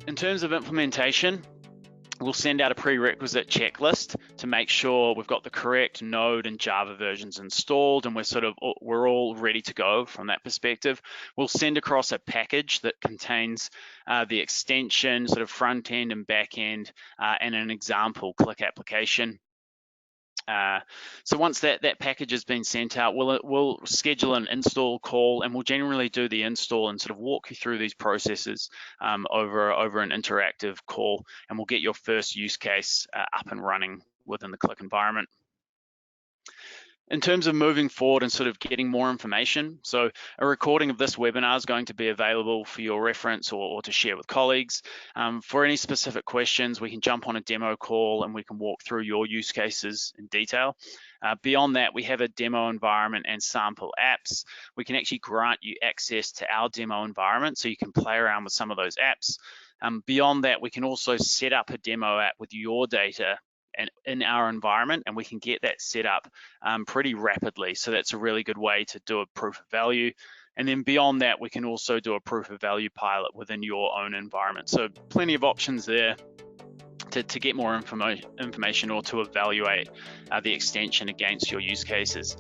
In terms of implementation, we'll send out a prerequisite checklist to make sure we've got the correct Node and Java versions installed and we're all ready to go from that perspective. We'll send across a package that contains the extension, sort of front end and back end, and an example Qlik application. So once that package has been sent out, we'll schedule an install call, and we'll generally do the install and sort of walk you through these processes over an interactive call, and we'll get your first use case up and running within the Qlik environment. In terms of moving forward and sort of getting more information, so a recording of this webinar is going to be available for your reference or to share with colleagues. For any specific questions, we can jump on a demo call and we can walk through your use cases in detail. Beyond that, we have a demo environment and sample apps. We can actually grant you access to our demo environment so you can play around with some of those apps. Beyond that, we can also set up a demo app with your data and in our environment, and we can get that set up pretty rapidly. So that's a really good way to do a proof of value. And then beyond that, we can also do a proof of value pilot within your own environment. So plenty of options there to get more information or to evaluate the extension against your use cases.